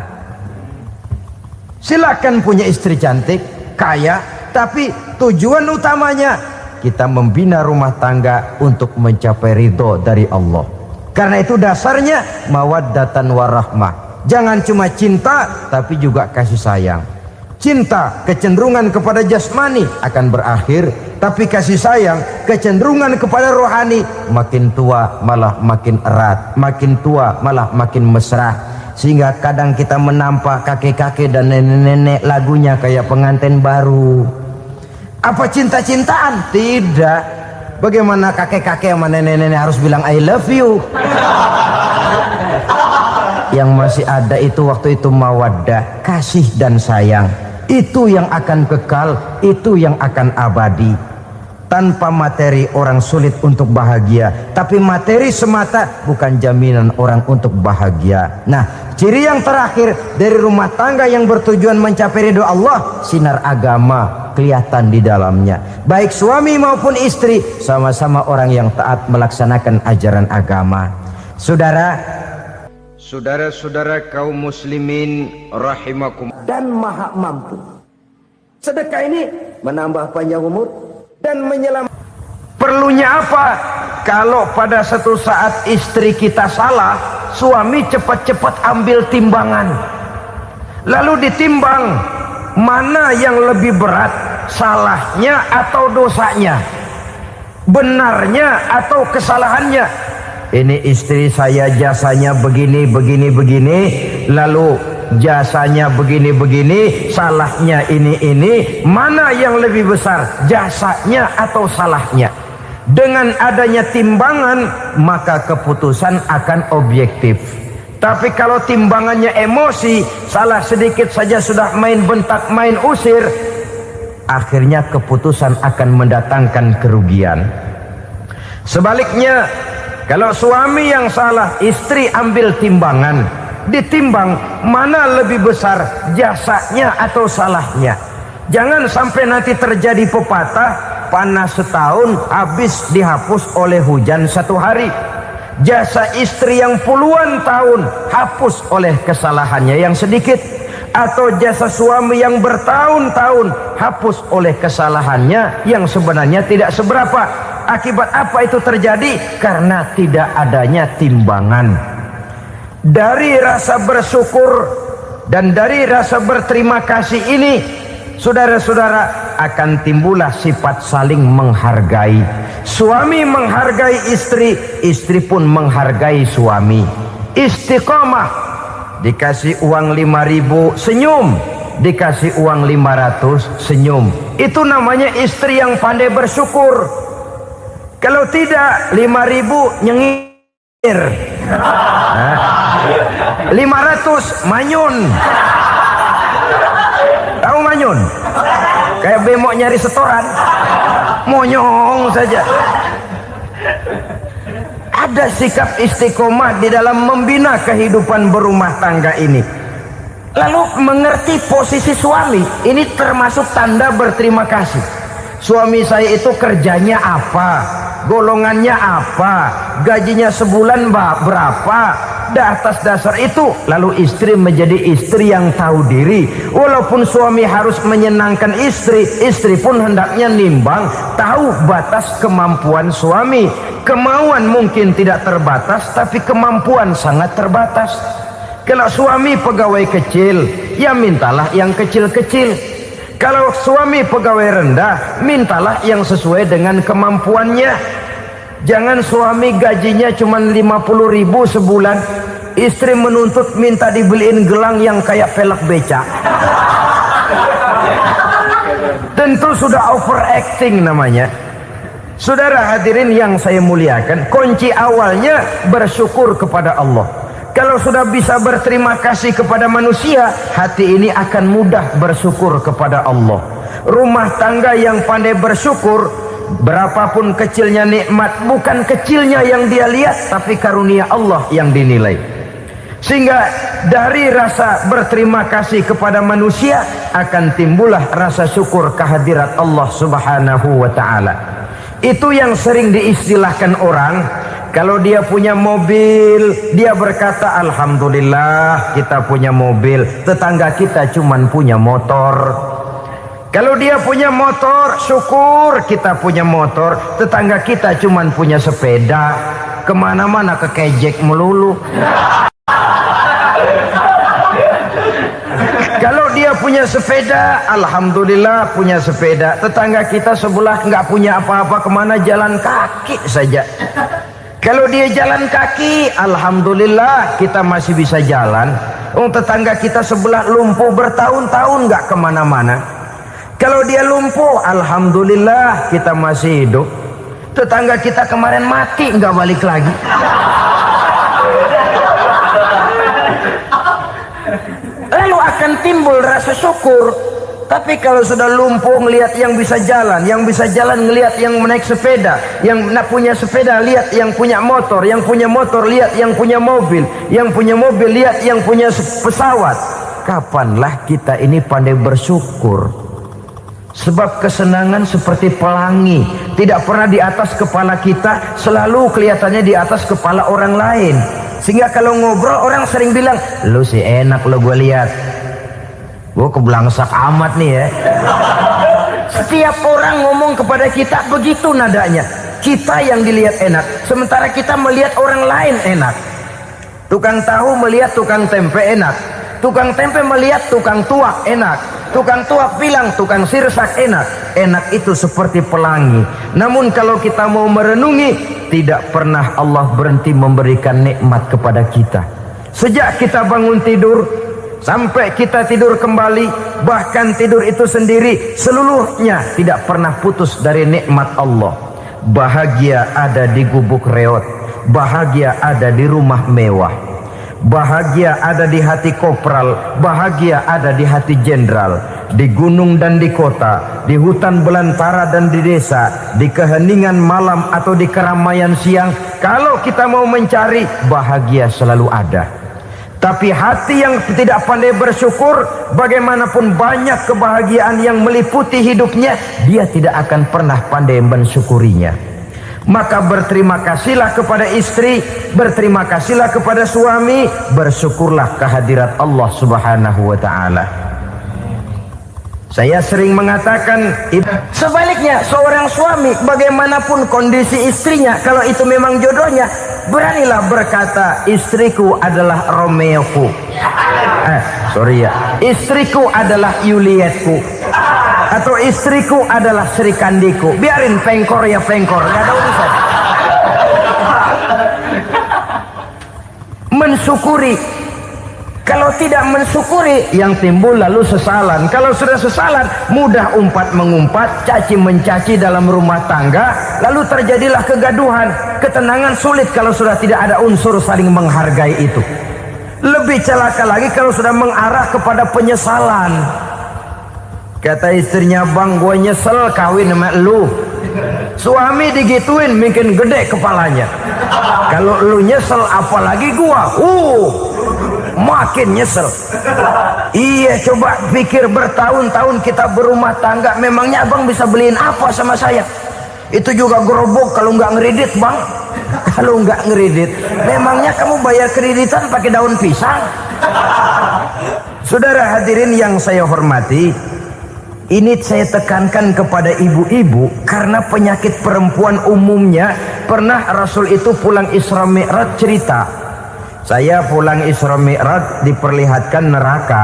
Silakan punya istri cantik, kaya, tapi tujuan utamanya kita membina rumah tangga untuk mencapai ridho dari Allah. Karena itu dasarnya mawaddatan warahmah. Jangan cuma cinta, tapi juga kasih sayang. Cinta, kecenderungan kepada jasmani akan berakhir, tapi kasih sayang, kecenderungan kepada rohani, makin tua malah makin erat, makin tua malah makin mesra. Sehingga kadang kita menampak kakek-kakek dan nenek-nenek lagunya kayak pengantin baru. Apa cinta-cintaan? Tidak. Bagaimana kakek-kakek sama nenek-nenek harus bilang I love you? Yang masih ada itu waktu itu mawaddah, kasih dan sayang. Itu yang akan kekal, itu yang akan abadi. Tanpa materi orang sulit untuk bahagia, tapi materi semata bukan jaminan orang untuk bahagia. Nah, ciri yang terakhir dari rumah tangga yang bertujuan mencapai ridho Allah, sinar agama kelihatan di dalamnya. Baik suami maupun istri sama-sama orang yang taat melaksanakan ajaran agama. Saudara-saudara kaum muslimin rahimakum, dan maha mampu. Sedekah ini menambah panjang umur dan menyelamatkan. Perlunya apa? Kalau pada satu saat istri kita salah, suami cepat-cepat ambil timbangan, lalu ditimbang mana yang lebih berat, salahnya atau dosanya, benarnya atau kesalahannya. Ini istri saya jasanya begini, lalu jasanya begini, salahnya ini. Mana yang lebih besar, jasanya atau salahnya? Dengan adanya timbangan, maka keputusan akan objektif. Tapi kalau timbangannya emosi, salah sedikit saja sudah main bentak, main usir, akhirnya keputusan akan mendatangkan kerugian. Sebaliknya, kalau suami yang salah, istri ambil timbangan, ditimbang mana lebih besar, jasanya atau salahnya. Jangan sampai nanti terjadi pepatah, panas setahun habis dihapus oleh hujan satu hari. Jasa istri yang puluhan tahun hapus oleh kesalahannya yang sedikit, atau jasa suami yang bertahun-tahun hapus oleh kesalahannya yang sebenarnya tidak seberapa. Akibat apa itu terjadi? Karena tidak adanya timbangan. Dari rasa bersyukur dan dari rasa berterima kasih ini, saudara-saudara, akan timbullah sifat saling menghargai. Suami menghargai istri, istri pun menghargai suami. Istiqomah, dikasih uang 5.000 senyum, dikasih uang 500 senyum. Itu namanya istri yang pandai bersyukur. Kalau tidak, 5.000 nyengir, 500 manyun. Tahu manyun? Kayak bemok nyari setoran, monyong saja. Ada sikap istiqomah di dalam membina kehidupan berumah tangga ini. Lalu mengerti posisi suami, ini termasuk tanda berterima kasih. Suami saya itu kerjanya apa, golongannya apa, gajinya sebulan berapa. Atas dasar itu, lalu istri menjadi istri yang tahu diri. Walaupun suami harus menyenangkan istri, istri pun hendaknya nimbang, tahu batas kemampuan suami. Kemauan mungkin tidak terbatas, tapi kemampuan sangat terbatas. Kalau suami pegawai kecil, ya mintalah yang kecil-kecil. Kalau suami pegawai rendah, mintalah yang sesuai dengan kemampuannya. Jangan suami gajinya cuma 50.000 sebulan, istri menuntut minta dibeliin gelang yang kayak pelek becak. Tentu sudah overacting namanya. Saudara hadirin yang saya muliakan, kunci awalnya bersyukur kepada Allah. Kalau sudah bisa berterima kasih kepada manusia, hati ini akan mudah bersyukur kepada Allah. Rumah tangga yang pandai bersyukur, berapapun kecilnya nikmat, bukan kecilnya yang dia lihat, tapi karunia Allah yang dinilai. Sehingga dari rasa berterima kasih kepada manusia akan timbullah rasa syukur kehadirat Allah Subhanahu wa ta'ala. Itu yang sering diistilahkan orang, kalau dia punya mobil, dia berkata alhamdulillah kita punya mobil, tetangga kita cuman punya motor. Kalau dia punya motor, syukur kita punya motor, tetangga kita cuman punya sepeda, kemana-mana kekejek melulu. Kalau dia punya sepeda, alhamdulillah punya sepeda, tetangga kita sebelah nggak punya apa-apa, kemana jalan kaki saja. Kalau dia jalan kaki, alhamdulillah kita masih bisa jalan. Tetangga kita sebelah lumpuh bertahun-tahun nggak kemana-mana. Kalau dia lumpuh, alhamdulillah kita masih hidup. Tetangga kita kemarin mati nggak balik lagi. Lalu akan timbul rasa syukur. Tapi kalau sudah lumpuh ngelihat yang bisa jalan ngelihat yang menaik sepeda, yang punya sepeda lihat yang punya motor lihat yang punya mobil lihat yang punya pesawat. Kapanlah kita ini pandai bersyukur? Sebab kesenangan seperti pelangi, tidak pernah di atas kepala kita, selalu kelihatannya di atas kepala orang lain. Sehingga kalau ngobrol orang sering bilang, lu sih enak lo gue lihat, gue kebelangsak amat nih ya. Setiap orang ngomong kepada kita begitu nadanya. Kita yang dilihat enak, sementara kita melihat orang lain enak. Tukang tahu melihat tukang tempe enak, tukang tempe melihat tukang tuak enak, Tukang tuak bilang tukang sirsak enak. Enak itu seperti pelangi. Namun kalau kita mau merenungi, tidak pernah Allah berhenti memberikan nikmat kepada kita. Sejak kita bangun tidur sampai kita tidur kembali, bahkan tidur itu sendiri, seluruhnya tidak pernah putus dari nikmat Allah. Bahagia ada di gubuk reot, bahagia ada di rumah mewah, bahagia ada di hati kopral, bahagia ada di hati jenderal, di gunung dan di kota, di hutan belantara dan di desa, di keheningan malam atau di keramaian siang. Kalau kita mau mencari, bahagia selalu ada. Tapi hati yang tidak pandai bersyukur, bagaimanapun banyak kebahagiaan yang meliputi hidupnya, dia tidak akan pernah pandai mensyukurinya. Maka berterima kasihlah kepada istri, berterima kasihlah kepada suami, bersyukurlah kehadirat Allah Subhanahu wa ta'ala. Saya sering mengatakan, sebaliknya seorang suami bagaimanapun kondisi istrinya, kalau itu memang jodohnya, beranilah berkata, istriku adalah Romeoku, istriku adalah Julietku, atau istriku adalah Sri Kandiku. Biarin pengkor ya pengkor, gak ada urusan. Mensyukuri. Kalau tidak mensyukuri, yang timbul lalu sesalan. Kalau sudah sesalan, mudah umpat mengumpat, caci mencaci dalam rumah tangga, lalu terjadilah kegaduhan. Ketenangan sulit kalau sudah tidak ada unsur saling menghargai itu. Lebih celaka lagi kalau sudah mengarah kepada penyesalan. Kata istrinya, bang, gue nyesel kawin sama lu. Suami digituin mungkin gede kepalanya. Kalau lu nyesel apalagi gua, makin nyesel. Iya, coba pikir bertahun-tahun kita berumah tangga, memangnya abang bisa beliin apa sama saya? Itu juga gerobok kalau nggak ngeridit, bang. Kalau nggak ngeridit, memangnya kamu bayar kreditan pakai daun pisang? Saudara hadirin yang saya hormati, ini saya tekankan kepada ibu-ibu karena penyakit perempuan umumnya. Pernah Rasul itu pulang Isra Mi'raj cerita, saya pulang Isra Mi'raj diperlihatkan neraka.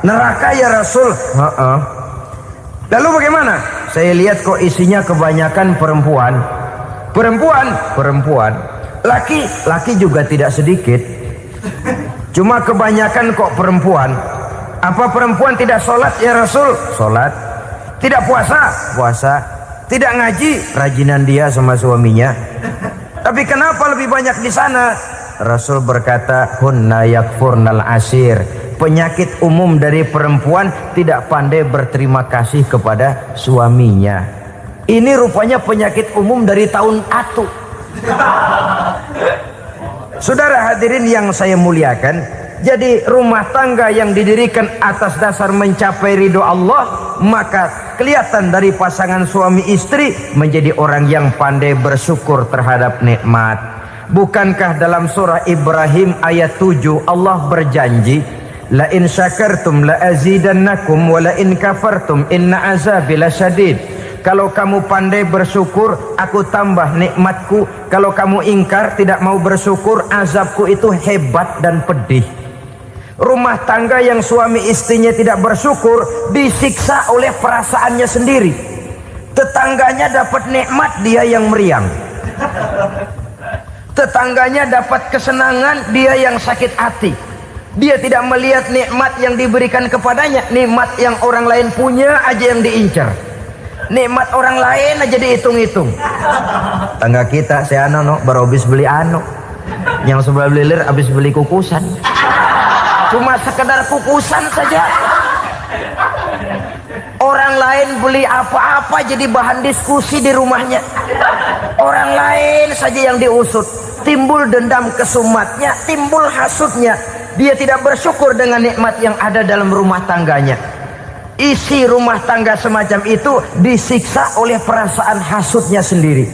Neraka ya Rasul? Lalu bagaimana? Saya lihat kok isinya kebanyakan perempuan. Perempuan. Laki juga tidak sedikit. Cuma kebanyakan kok perempuan. Apa perempuan tidak sholat ya Rasul? Sholat. Tidak puasa? Puasa. Tidak ngaji? Rajinan dia sama suaminya. Tapi kenapa lebih banyak di sana? Rasul berkata, hunna yakfurnal ashir. Penyakit umum dari perempuan tidak pandai berterima kasih kepada suaminya. Ini rupanya penyakit umum dari tahun atu. Saudara hadirin yang saya muliakan, jadi rumah tangga yang didirikan atas dasar mencapai ridho Allah, maka kelihatan dari pasangan suami istri menjadi orang yang pandai bersyukur terhadap nikmat. Bukankah dalam surah Ibrahim ayat 7 Allah berjanji, la in syakartum la azidannakum wa la in kafartum inna azabi lasyadid. Kalau kamu pandai bersyukur, aku tambah nikmatku. Kalau kamu ingkar, tidak mau bersyukur, azabku itu hebat dan pedih. Rumah tangga yang suami istrinya tidak bersyukur disiksa oleh perasaannya sendiri. Tetangganya dapat nikmat, dia yang meriang. Tetangganya dapat kesenangan, dia yang sakit hati. Dia tidak melihat nikmat yang diberikan kepadanya. Nikmat yang orang lain punya aja yang diincar. Nikmat orang lain aja dihitung-hitung. Tangga kita, saya baru habis beli yang sebelah belilir habis beli kukusan. Cuma sekedar kukusan saja. Orang lain beli apa-apa jadi bahan diskusi di rumahnya. Orang lain saja yang diusut. Timbul dendam kesumatnya, timbul hasutnya. Dia tidak bersyukur dengan nikmat yang ada dalam rumah tangganya. Isi rumah tangga semacam itu disiksa oleh perasaan hasutnya sendiri.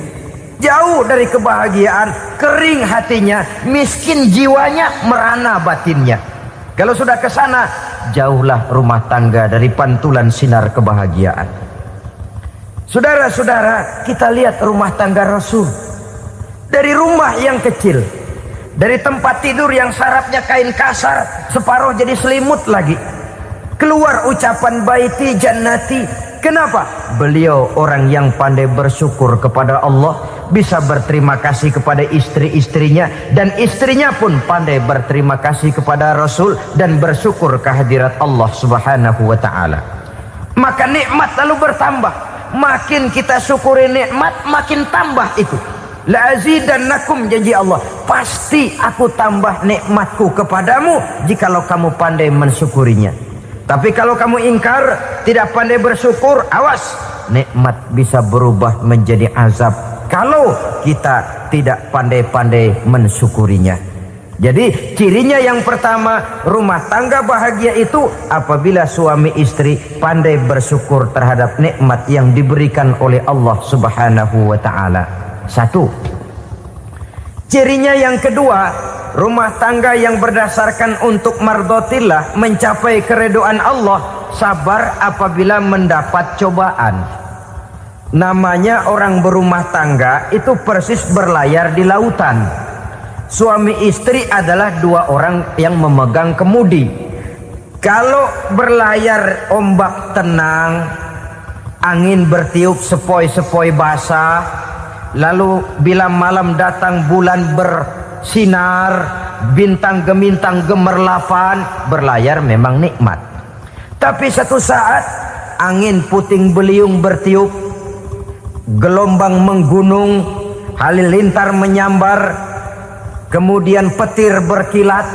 Jauh dari kebahagiaan, kering hatinya, miskin jiwanya, merana batinnya. Kalau sudah ke sana, jauhlah rumah tangga dari pantulan sinar kebahagiaan. Saudara-saudara, kita lihat rumah tangga Rasul. Dari rumah yang kecil, dari tempat tidur yang sarapnya kain kasar, separuh jadi selimut lagi. Keluar ucapan baiti jannati. Kenapa? Beliau orang yang pandai bersyukur kepada Allah, bisa berterima kasih kepada istri-istrinya, dan istrinya pun pandai berterima kasih kepada Rasul dan bersyukur kehadirat Allah Subhanahu wa taala. Maka nikmat lalu bertambah. Makin kita syukuri nikmat, makin tambah itu. La azidannakum, janji Allah, pasti aku tambah nikmatku kepadamu jikalau kamu pandai mensyukurinya. Tapi kalau kamu ingkar, tidak pandai bersyukur, awas, nikmat bisa berubah menjadi azab kalau kita tidak pandai-pandai mensyukurinya. Jadi cirinya yang pertama, rumah tangga bahagia itu apabila suami istri pandai bersyukur terhadap nikmat yang diberikan oleh Allah Subhanahu wa taala. Satu. Cirinya yang kedua, rumah tangga yang berdasarkan untuk mardotillah, mencapai keredoan Allah, sabar apabila mendapat cobaan. Namanya orang berumah tangga itu persis berlayar di lautan. Suami istri adalah dua orang yang memegang kemudi. Kalau berlayar ombak tenang, angin bertiup sepoi-sepoi basah, lalu bila malam datang bulan bersinar, bintang gemintang gemerlapan, berlayar memang nikmat. Tapi satu saat angin puting beliung bertiup, gelombang menggunung, halilintar menyambar, kemudian petir berkilat.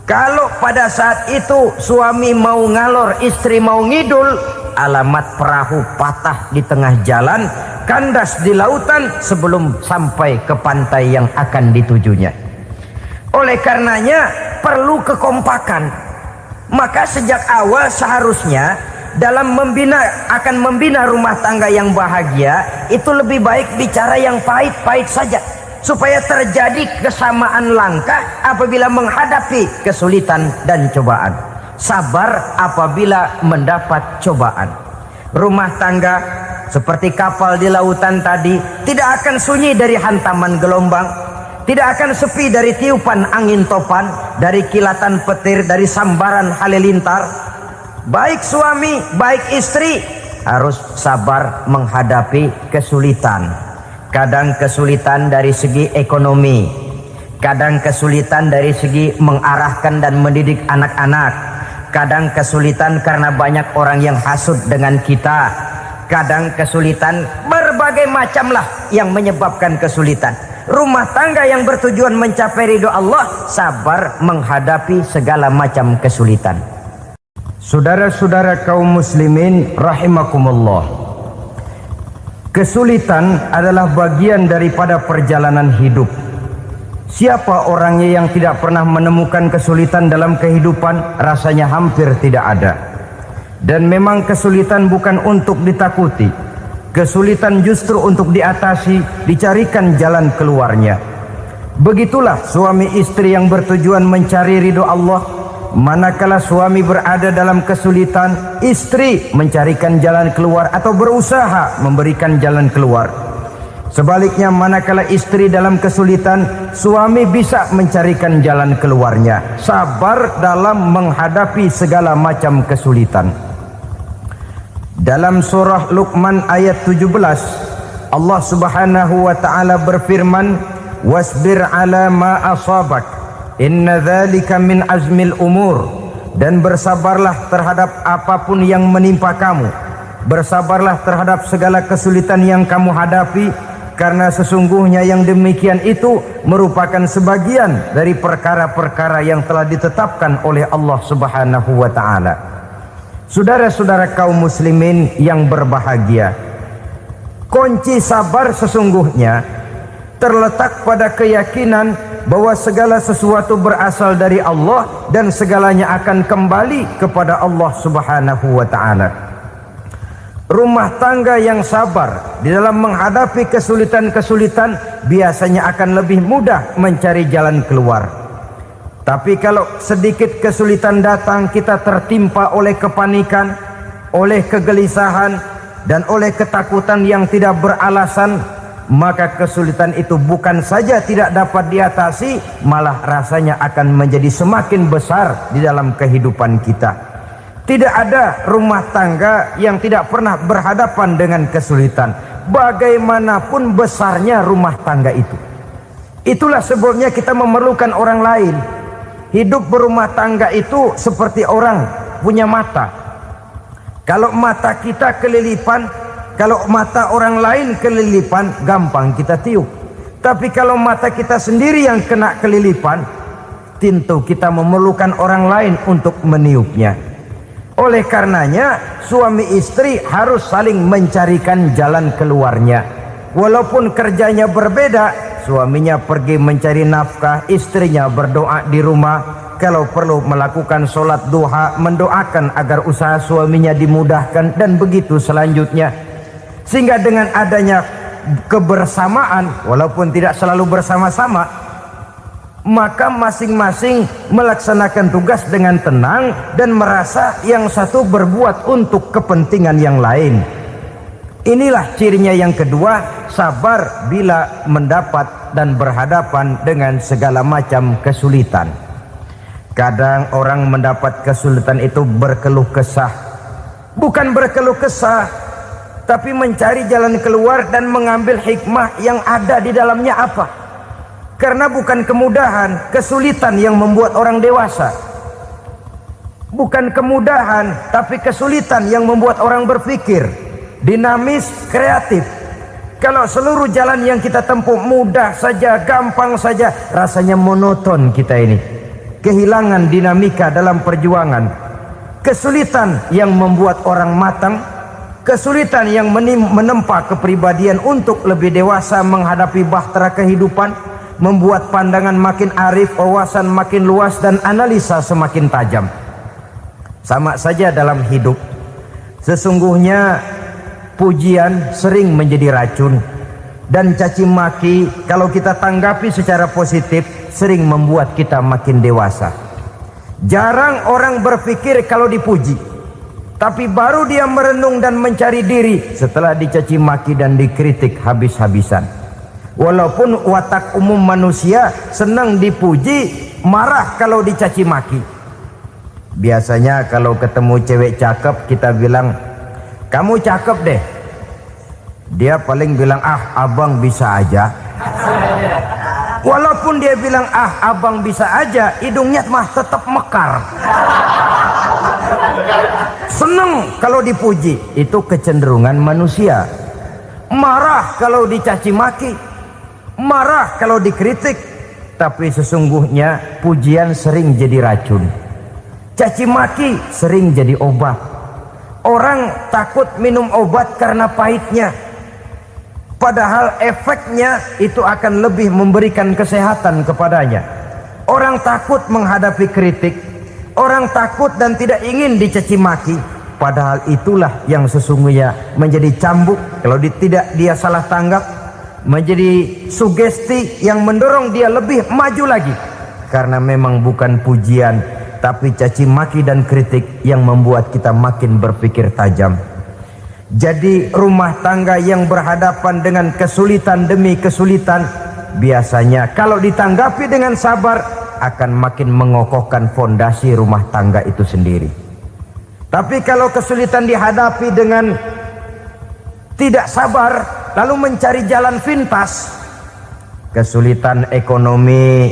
Kalau pada saat itu suami mau ngalor, istri mau ngidul, alamat perahu patah di tengah jalan, kandas di lautan sebelum sampai ke pantai yang akan ditujunya. Oleh karenanya perlu kekompakan. Maka sejak awal seharusnya dalam akan membina rumah tangga yang bahagia itu lebih baik bicara yang pahit-pahit saja, supaya terjadi kesamaan langkah apabila menghadapi kesulitan dan cobaan. Sabar apabila mendapat cobaan. Rumah tangga seperti kapal di lautan tadi tidak akan sunyi dari hantaman gelombang, tidak akan sepi dari tiupan angin topan, dari kilatan petir, dari sambaran halilintar. Baik suami, baik istri harus sabar menghadapi kesulitan. Kadang kesulitan dari segi ekonomi, kadang kesulitan dari segi mengarahkan dan mendidik anak-anak, kadang kesulitan karena banyak orang yang hasut dengan kita, kadang kesulitan berbagai macam lah yang menyebabkan kesulitan. Rumah tangga yang bertujuan mencapai ridho Allah sabar menghadapi segala macam kesulitan. Saudara-saudara kaum muslimin rahimakumullah, kesulitan adalah bagian daripada perjalanan hidup. Siapa orangnya yang tidak pernah menemukan kesulitan dalam kehidupan? Rasanya hampir tidak ada. Dan memang kesulitan bukan untuk ditakuti. Kesulitan justru untuk diatasi, dicarikan jalan keluarnya. Begitulah suami istri yang bertujuan mencari ridho Allah. Manakala suami berada dalam kesulitan, istri mencarikan jalan keluar atau berusaha memberikan jalan keluar. Sebaliknya, manakala istri dalam kesulitan, suami bisa mencarikan jalan keluarnya. Sabar dalam menghadapi segala macam kesulitan. Dalam surah Luqman ayat 17, Allah Subhanahu wa taala berfirman, "Wasbir 'ala ma asabak, inna dzalika min azmil umur." Dan bersabarlah terhadap apapun yang menimpa kamu. Bersabarlah terhadap segala kesulitan yang kamu hadapi, karena sesungguhnya yang demikian itu merupakan sebagian dari perkara-perkara yang telah ditetapkan oleh Allah Subhanahu wa taala. Saudara-saudara kaum muslimin yang berbahagia, kunci sabar sesungguhnya terletak pada keyakinan bahwa segala sesuatu berasal dari Allah dan segalanya akan kembali kepada Allah Subhanahu wa taala. Rumah tangga yang sabar di dalam menghadapi kesulitan-kesulitan biasanya akan lebih mudah mencari jalan keluar. Tapi kalau sedikit kesulitan datang, kita tertimpa oleh kepanikan, oleh kegelisahan, dan oleh ketakutan yang tidak beralasan, maka kesulitan itu bukan saja tidak dapat diatasi, malah rasanya akan menjadi semakin besar di dalam kehidupan kita. Tidak ada rumah tangga yang tidak pernah berhadapan dengan kesulitan, bagaimanapun besarnya rumah tangga itu. Itulah sebabnya kita memerlukan orang lain. Hidup berumah tangga itu seperti orang punya mata. Kalau mata kita kelilipan, kalau mata orang lain kelilipan, gampang kita tiup. Tapi kalau mata kita sendiri yang kena kelilipan, tentu kita memerlukan orang lain untuk meniupnya. Oleh karenanya, suami istri harus saling mencarikan jalan keluarnya. Walaupun kerjanya berbeda, suaminya pergi mencari nafkah, istrinya berdoa di rumah. Kalau perlu melakukan sholat duha, mendoakan agar usaha suaminya dimudahkan, dan begitu selanjutnya. Sehingga dengan adanya kebersamaan, walaupun tidak selalu bersama-sama, maka masing-masing melaksanakan tugas dengan tenang dan merasa yang satu berbuat untuk kepentingan yang lain. Inilah cirinya yang kedua, sabar bila mendapat dan berhadapan dengan segala macam kesulitan. Kadang orang mendapat kesulitan itu berkeluh kesah. Bukan berkeluh kesah, tapi mencari jalan keluar dan mengambil hikmah yang ada di dalamnya apa. Karena bukan kemudahan, kesulitan yang membuat orang dewasa. Bukan kemudahan, tapi kesulitan yang membuat orang berpikir, dinamis, kreatif. Kalau seluruh jalan yang kita tempuh mudah saja, gampang saja, rasanya monoton kita ini. Kehilangan dinamika dalam perjuangan. Kesulitan yang membuat orang matang, kesulitan yang menempa kepribadian untuk lebih dewasa menghadapi bahtera kehidupan, membuat pandangan makin arif, wawasan makin luas, dan analisa semakin tajam. Sama saja dalam hidup. Sesungguhnya pujian sering menjadi racun, dan caci maki kalau kita tanggapi secara positif sering membuat kita makin dewasa. Jarang orang berpikir kalau dipuji, tapi baru dia merenung dan mencari diri setelah dicaci maki dan dikritik habis-habisan. Walaupun watak umum manusia senang dipuji, marah kalau dicaci maki. Biasanya kalau ketemu cewek cakep, kita bilang, kamu cakep deh. Dia paling bilang, ah abang bisa aja. Walaupun dia bilang, ah abang bisa aja, hidungnya mah tetap mekar. Senang kalau dipuji, itu kecenderungan manusia. Marah kalau dicaci maki, marah kalau dikritik. Tapi sesungguhnya pujian sering jadi racun, caci maki sering jadi obat. Orang takut minum obat karena pahitnya, padahal efeknya itu akan lebih memberikan kesehatan kepadanya. Orang takut menghadapi kritik, orang takut dan tidak ingin dicaci maki, padahal itulah yang sesungguhnya menjadi cambuk kalau tidak dia salah tanggap, menjadi sugesti yang mendorong dia lebih maju lagi. Karena memang bukan pujian, tapi caci maki dan kritik yang membuat kita makin berpikir tajam. Jadi rumah tangga yang berhadapan dengan kesulitan demi kesulitan, biasanya kalau ditanggapi dengan sabar akan makin mengokohkan fondasi rumah tangga itu sendiri. Tapi kalau kesulitan dihadapi dengan tidak sabar, lalu mencari jalan pintas, kesulitan ekonomi,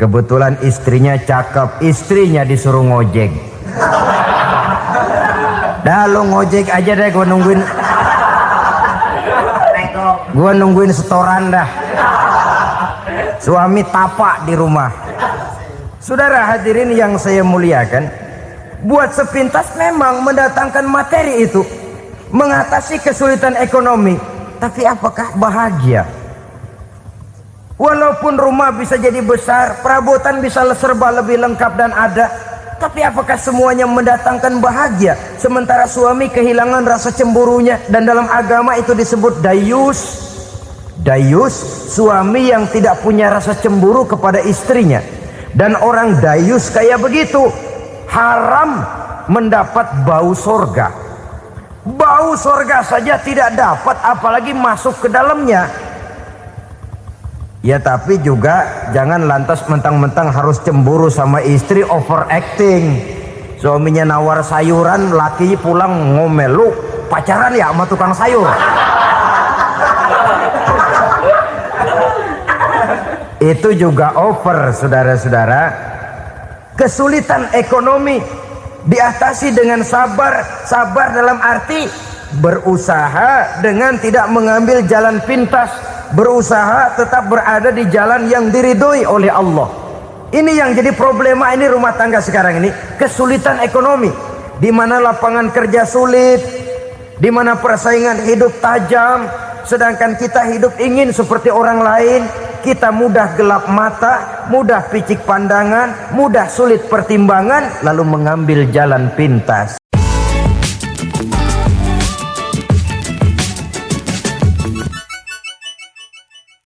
kebetulan istrinya cakep, istrinya disuruh ngojek. Dah lu ngojek aja deh, gua nungguin setoran dah. Suami tapak di rumah. Saudara hadirin yang saya muliakan, buat sepintas memang mendatangkan materi itu, mengatasi kesulitan ekonomi, tapi apakah bahagia? Walaupun rumah bisa jadi besar, perabotan bisa serba lebih lengkap dan ada, tapi apakah semuanya mendatangkan bahagia? Sementara suami kehilangan rasa cemburunya, dan dalam agama itu disebut dayus. Dayus, suami yang tidak punya rasa cemburu kepada istrinya. Dan orang dayus kayak begitu haram mendapat bau sorga. Bau sorga saja tidak dapat, apalagi masuk ke dalamnya. Ya tapi juga jangan lantas mentang-mentang harus cemburu sama istri overacting. Suaminya nawar sayuran, laki pulang ngomel, lu pacaran ya sama tukang sayur. Itu juga over, saudara-saudara. Kesulitan ekonomi diatasi dengan sabar. Sabar dalam arti berusaha dengan tidak mengambil jalan pintas, berusaha tetap berada di jalan yang diridhoi oleh Allah. Ini yang jadi problema ini rumah tangga sekarang ini, kesulitan ekonomi, di mana lapangan kerja sulit, di mana persaingan hidup tajam, sedangkan kita hidup ingin seperti orang lain. Kita mudah gelap mata, mudah picik pandangan, mudah sulit pertimbangan, lalu mengambil jalan pintas.